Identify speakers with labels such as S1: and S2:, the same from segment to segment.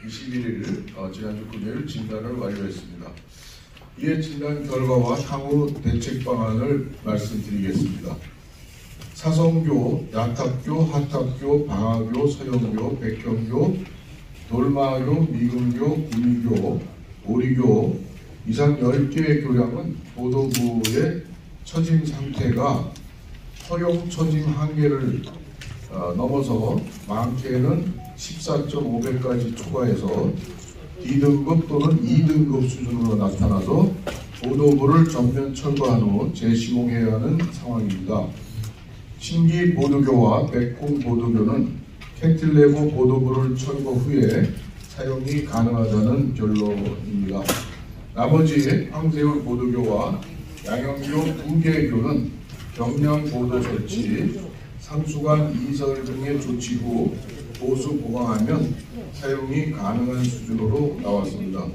S1: 21일 지난주 금요일 진단을 완료했습니다. 이에 진단 결과와 향후 대책 방안을 말씀드리겠습니다. 사성교, 야탑교, 핫탑교, 방화교, 서영교, 백경교, 돌마교, 미금교, 구미교, 오리교 이상 10개의 교량은 보도부의 처짐 상태가 허용 처짐 한계를 넘어서 많게는 14.5배까지 초과해서 D등급 또는 2등급 수준으로 나타나서 보도부를 전면 철거한 후 재시공해야 하는 상황입니다. 신기 보도교와 백콩 보도교는 캔틸레버 보도부를 철거 후에 사용이 가능하다는 결론입니다. 나머지 황새울 보도교와 양영교 2개의 교는 경량 보도 설치, 상수관 이설 등의 조치 후 보수 보강하면 사용이 가능한 수준으로 나왔습니다.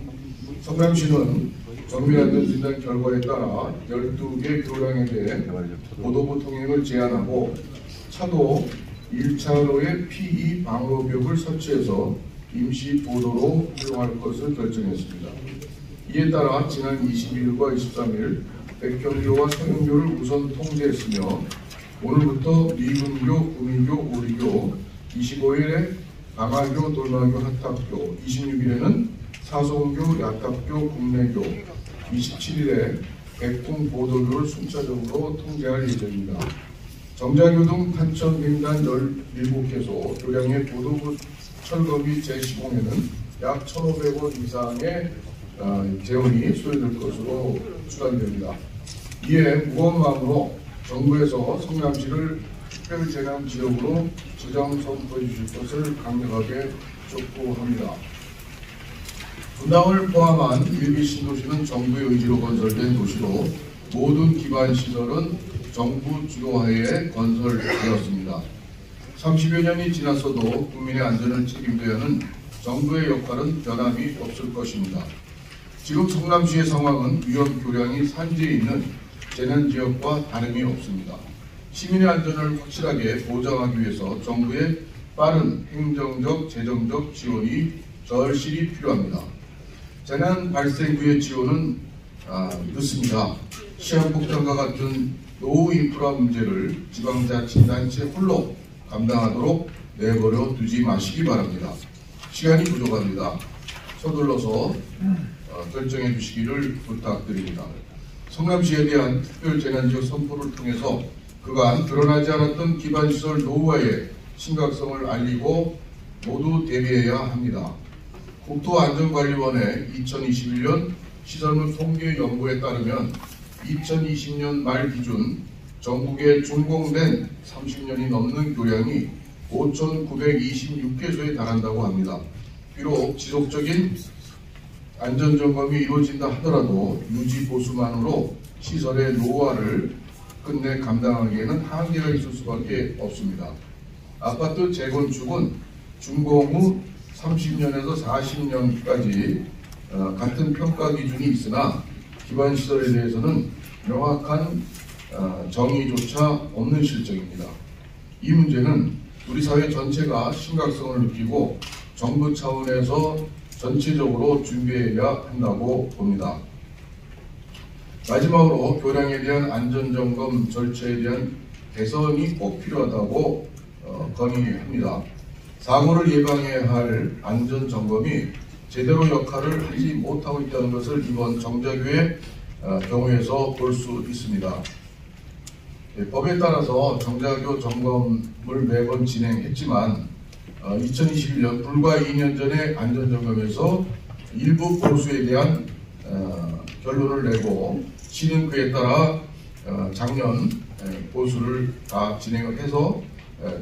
S1: 성남시는 정밀안전진단 결과에 따라 12개 교량에 대해 보도부 통행을 제한하고 차도 1차로에 P2 방어벽을 설치해서 임시 보도로 활용할 것을 결정했습니다. 이에 따라 지난 22일과 23일 백경교와 서영교를 우선 통제했으며 오늘부터 미금교, 구미교, 오리교, 25일에 방화교, 돌마교, 핫탑교, 26일에는 사성교, 야탑교, 국내교, 27일에 백콩 보도교를 순차적으로 통제할 예정입니다. 정자교 등 탄천횡단 17개소 교량의 보도부 철거 및 재시공에는 약 1,500원 이상의 재원이 소요될 것으로 추산됩니다. 이에 무거운 마음으로 정부에서 성남시를 특별재난지역으로 지정 선포해 주실 것을 강력하게 촉구합니다. 분당을 포함한 일기 신도시는 정부의 의지로 건설된 도시로 모든 기반 시설은 정부 주도하에 건설되었습니다. 30여 년이 지났어도 국민의 안전을 책임져야 하는 정부의 역할은 변함이 없을 것입니다. 지금 성남시의 상황은 위험 교량이 산지에 있는 재난지역과 다름이 없습니다. 시민의 안전을 확실하게 보장하기 위해서 정부의 빠른 행정적, 재정적 지원이 절실히 필요합니다. 재난 발생 후의 지원은 늦습니다. 시한폭탄과 같은 노후 인프라 문제를 지방자치단체 홀로 감당하도록 내버려 두지 마시기 바랍니다. 시간이 부족합니다. 서둘러서 결정해 주시기를 부탁드립니다. 성남시에 대한 특별재난지역 선포를 통해서 그간 드러나지 않았던 기반시설 노후화의 심각성을 알리고 모두 대비해야 합니다. 국토안전관리원의 2021년 시설물 통계 연구에 따르면 2020년 말 기준 전국에 준공된 30년이 넘는 교량이 5,926개소에 달한다고 합니다. 비록 지속적인 안전점검이 이루어진다 하더라도 유지 보수만으로 시설의 노후화를 끝내 감당하기에는 한계가 있을 수밖에 없습니다. 아파트 재건축은 준공 후 30년에서 40년까지 같은 평가 기준이 있으나 기반시설에 대해서는 명확한 정의조차 없는 실정입니다. 이 문제는 우리 사회 전체가 심각성을 느끼고 정부 차원에서 전체적으로 준비해야 한다고 봅니다. 마지막으로 교량에 대한 안전점검 절차에 대한 개선이 꼭 필요하다고 건의합니다. 사고를 예방해야 할 안전점검이 제대로 역할을 하지 못하고 있다는 것을 이번 정자교의 경우에서 볼 수 있습니다. 법에 따라서 정자교 점검을 매번 진행했지만 2021년 불과 2년 전에 안전점검에서 일부 보수에 대한 결론을 내고 시는 그에 따라 작년 보수를 다 진행을 해서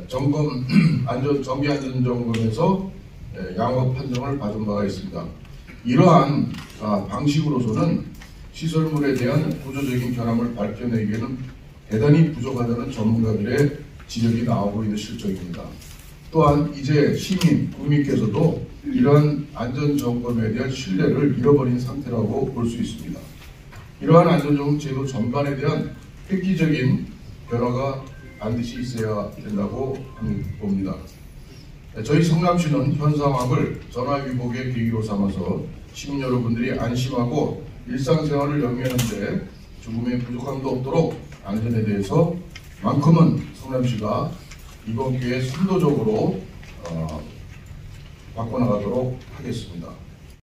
S1: 정비 안전점검에서 양호 판정을 받은 바가 있습니다. 이러한 방식으로서는 시설물에 대한 구조적인 결함을 밝혀내기에는 대단히 부족하다는 전문가들의 지적이 나오고 있는 실정입니다. 또한 이제 시민, 국민께서도 이러한 안전점검에 대한 신뢰를 잃어버린 상태라고 볼 수 있습니다. 이러한 안전점검 제도 전반에 대한 획기적인 변화가 반드시 있어야 된다고 봅니다. 저희 성남시는 현 상황을 전화위복의 계기로 삼아서 시민 여러분들이 안심하고 일상생활을 영위하는 데 조금의 부족함도 없도록 안전에 대해서 만큼은 성남시가 이번 기회에 선도적으로 바꿔나가도록 하겠습니다.